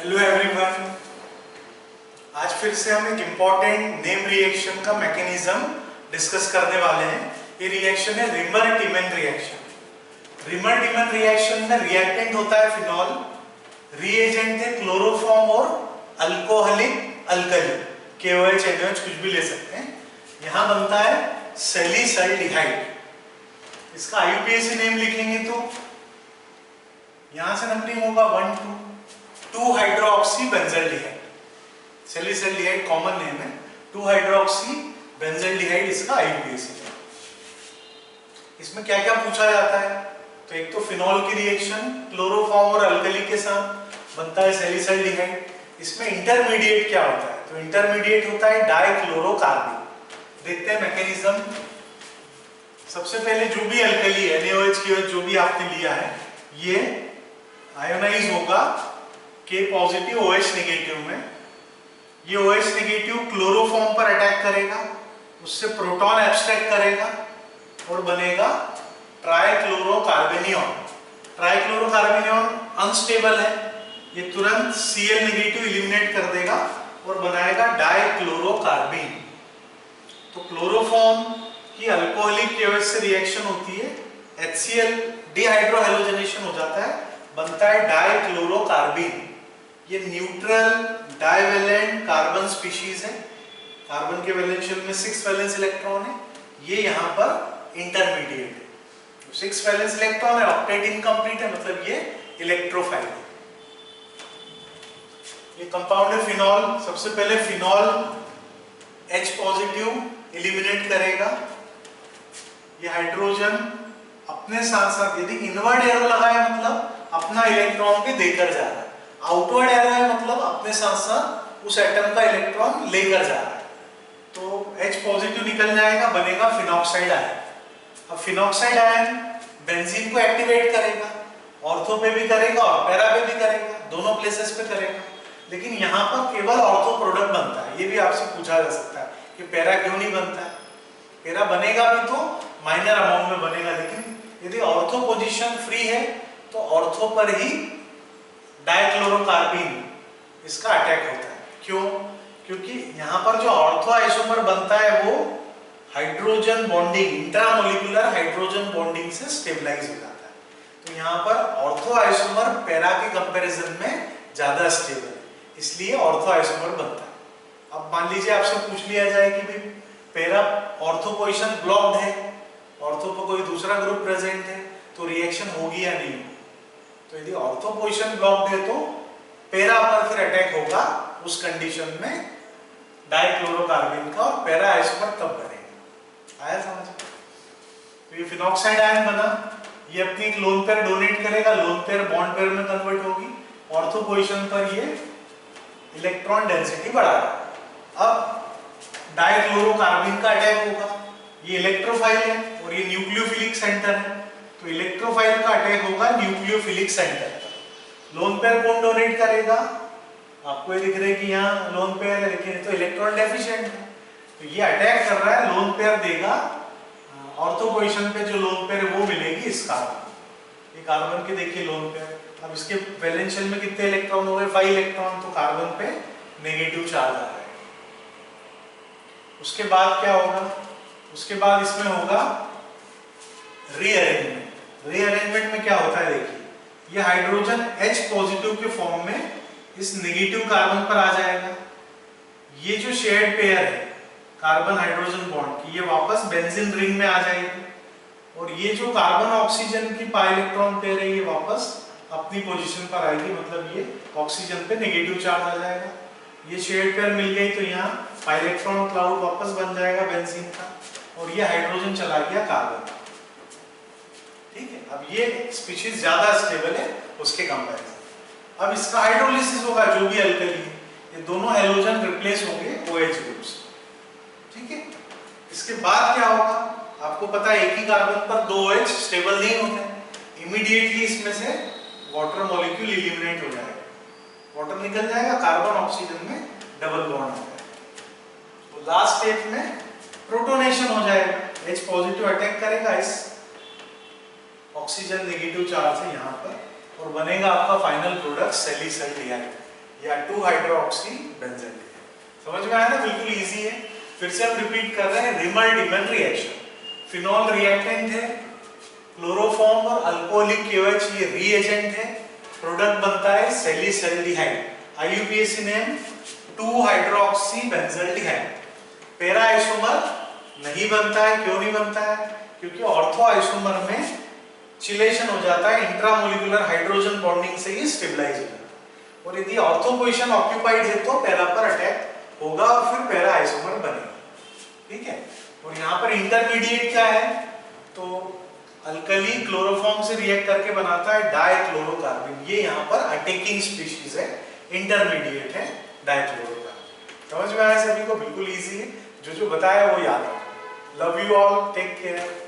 Hello everyone, आज फिर से हम एक इम्पॉर्टेंट नेम रिएक्शन का मैकेनिज्म डिस्कस करने वाले हैं। ये रिएक्शन है रिमर-टिमन रिएक्शन। रिमर-टिमन रिएक्शन में रिएक्टेंट होता है फिनॉल, रिएजेंट है क्लोरोफॉर्म और अल्कोहलिक अल्कली, KOH NaOH कुछ भी ले सकते हैं। यहाँ बनता है सैलिसल्डिहाइड। इसका IUPAC नेम लिखेंगे तो यहाँ से नंबरिंग होगा 1 2 हाइड्रोक्सी बेंजल्डिहाइड। सैलिसल्डिहाइड कॉमन नेम है, 2 हाइड्रोक्सी बेंजल्डिहाइड इसका IUPAC है। इसमें क्या क्या पूछा जाता है, तो एक तो फिनॉल की रिएक्शन क्लोरोफॉर्म और अल्कली के साथ बनता है सैलिसल्डिहाइड। इसमें इंटरमीडिएट क्या होता है, तो इंटरमीडिएट होता है डाइक्लोरोकार्बन। देखते हैं मैकेनिज्म। सबसे पहले जो भी अल्कली है NaOH KOH जो भी आपने लिया है, ये आयोनाइज होगा K पॉजिटिव OH नेगेटिव में। ये OH नेगेटिव क्लोरोफॉर्म पर अटैक करेगा, उससे प्रोटॉन एब्स्ट्रैक्ट करेगा और बनेगा ट्राइक्लोरोकार्बेनियन। ट्राइक्लोरोकार्बेनियन अनस्टेबल है, ये तुरंत Cl नेगेटिव एलिमिनेट कर देगा और बनाएगा डाइक्लोरोकार्बीन। तो क्लोरोफॉर्म की अल्कोहलिक KOH से रिएक्शन होती है, HCl डिहाइड्रोहेलोजनेशन हो जाता है, बनता है डाइक्लोरोकार्बीन। ये न्यूट्रल डाइवेलेंट कार्बन स्पीशीज है। कार्बन के वैलेंशियल में 6 वैलेंस इलेक्ट्रॉन है, ये यहाँ पर इंटरमीडिएट है। 6 वैलेंस इलेक्ट्रॉन है, ऑक्टेट इनकम्प्लीट है, मतलब ये इलेक्ट्रोफाइल है। ये कंपाउंड है फिनॉल। सबसे पहले फिनॉल H पॉजिटिव एलिमिनेट करेगा। ये हाइड्रोजन अपने साथ साथ, यदि इनवर्ड एरो लगा है मतलब अपना इलेक्ट्रॉन भी देकर जा रहा है, आउटवर्ड एरो है मतलब अपने साथ साथ उस एटम का इलेक्ट्रॉन लेकर जा रहा है। तो H पॉजिटिव निकल जाएगा, बनेगा फिनॉक्साइड आयन। अब फिनॉक्साइड आयन बेंजीन को एक्टिवेट करेगा, ऑर्थो पे भी करेगा और पैरा पे भी करेगा, दोनों प्लेसेस पे करेगा। लेकिन यहाँ पर केवल ऑर्थो प्रोडक्ट बनता है। ये भी आपसे पूछा जा सकता है कि पैरा क्यों नहीं बनता है। पैरा बनेगा भी तो माइनर अमाउंट में बनेगा, लेकिन यदि ऑर्थो पोजीशन फ्री है तो ऑर्थो पर ही डाइक्लोरोकार्बीन इसका अटैक होता है। क्यों? क्योंकि यहाँ पर जो ऑर्थो आइसोमर बनता है वो hydrogen bonding, intramolecular hydrogen bonding से स्टेबलाइज हो जाता है। तो यहाँ पर ऑर्थो आइसोमर पैरा के कंपैरिजन में ज्यादा स्टेबल है, इसलिए ऑर्थो आइसोमर बनता है। अब मान लीजिए आपसे पूछ लिया जाए कि भाई पैरा ऑर्थो पोजीशन ब्लॉक्ड है, ऑर्थो पर कोई दूसरा ग्रुप प्रेजेंट है, तो रिएक्शन होगी या नहीं होगी। तो यदि ऑर्थो पोजीशन ब्लॉक्ड है तो पैरा पर फिर अटैक होगा, उस कंडीशन में डाइक्लोरोकार्बन का, और पैरा आइसोमर तब बनेगा। आया समझ? तो ये फिनॉक्साइड आयन बना, ये अपनी एक लोन पेयर डोनेट करेगा, लोन पेयर बॉन्ड पेयर में कन्वर्ट होगी, ऑर्थो पोजीशन पर ये इलेक्ट्रॉन डेंसिटी बढ़ाएगा। अब डाइक्लोरोकार्बन का अटैक होगा, ये इलेक्ट्रोफाइल है और ये न्यूक्लियोफिलिक सेंटर है, तो इलेक्ट्रोफाइल का अटैक होगा न्यूक्लियोफिलिक सेंटर पर। लोन पेयर कौन डोनेट करेगा? आपको ये दिख रहा है कि यहाँ लोन पेयर है, लेकिन तो इलेक्ट्रॉन डेफिशिएंट है, तो ये अटैक कर रहा है, लोन पेयर देगा ऑर्थो पोजीशन पे, जो लोन पेयर है वो मिलेगी इस कार्बन। ये कार्बन के देखिए लोन पेयर, अब इसके वैलेंशियल में कितने इलेक्ट्रॉन हो गए? 5 इलेक्ट्रॉन, तो कार्बन पे नेगेटिव चार्ज आ रहा है। उसके बाद क्या होगा? उसके बाद इसमें होगा रीअरेंजमेंट। रीअरेंजमेंट में क्या होता है देखिए, ये हाइड्रोजन H पॉजिटिव के फॉर्म में इस नेगेटिव कार्बन पर आ जाएगा। ये जो शेयर्ड पेयर है कार्बन हाइड्रोजन बॉन्ड की, ये वापस बेंजीन रिंग में आ जाएगी, और ये जो कार्बन ऑक्सीजन की पाई इलेक्ट्रॉन पेयर है ये वापस अपनी पोजीशन पर आएगी, मतलब ये ऑक्सीजन पे नेगेटिव चार्ज आ जाएगा। ये शेयर्ड पेयर मिल गई तो यहाँ पाई इलेक्ट्रॉन क्लाउड वापस बन जाएगा बेंजीन का, और ये हाइड्रोजन चला गया कार्बन। ठीक है, अब ये स्पीशीज ज्यादा स्टेबल है उसके कंपैरिजन। अब इसका हाइड्रोलिसिस होगा, जो भी अल्कली है, ये दोनों हैलोजन रिप्लेस होंगे OH ग्रुप से। ठीक है, इसके बाद क्या होगा? आपको पता है एक ही कार्बन पर 2 OH स्टेबल नहीं होते, इमीडिएटली इसमें से वाटर मॉलिक्यूल एलिमिनेट हो जाएगा, वाटर निकल जाएगा, कार्बन ऑक्सीजन में डबल बॉन्ड हो जाएगा। तो लास्ट स्टेप में प्रोटोनेशन हो जाएगा, H पॉजिटिव अटैक करेगा इस ऑक्सीजन नेगेटिव चार्ज है यहाँ पर, और बनेगा आपका फाइनल प्रोडक्ट सैलिसल्डिहाइड। या 2 हाइड्रोक्सी बेंजाल्डिहाइड। समझ में आया ना? बिल्कुल इजी है। फिर से हम रिपीट कर रहे हैं, रिमर-डिमन रिएक्शन। फिनॉल रिएक्टेंट है, क्लोरोफॉर्म और अल्कोहलिक KOH ये रीएजेंट है, प्रोडक्ट बनता है सैलिसैल्डिहाइड, IUPAC name 2 hydroxy benzaldehyde. Para isomer नहीं बनता है। क्यों नहीं बनता है? क्योंकि ऑर्थो आइसोमर में चिलेशन हो जाता है, इंट्रामोलिकुलर हाइड्रोजन बॉन्डिंग से ही स्टेबलाइज हो जाता है। और यदि ऑर्थो पोजीशन ऑक्यूपाइड है तो पैरा पर अटैक होगा और फिर पैरा आइसोमर बनेगा। ठीक है? और यहाँ पर इंटरमीडिएट क्या है? तो अल्कली क्लोरोफॉर्म से रिएक्ट करके बनाता है डाइक्लोरोकार्बन। ये यहाँ पर अटैकिंग स्पीशीज है, इंटरमीडिएट है डाइक्लोरोकार्बन। समझ में आया सभी को? बिल्कुल इजी है। जो जो बताया वो याद रखो। Love you all, take care.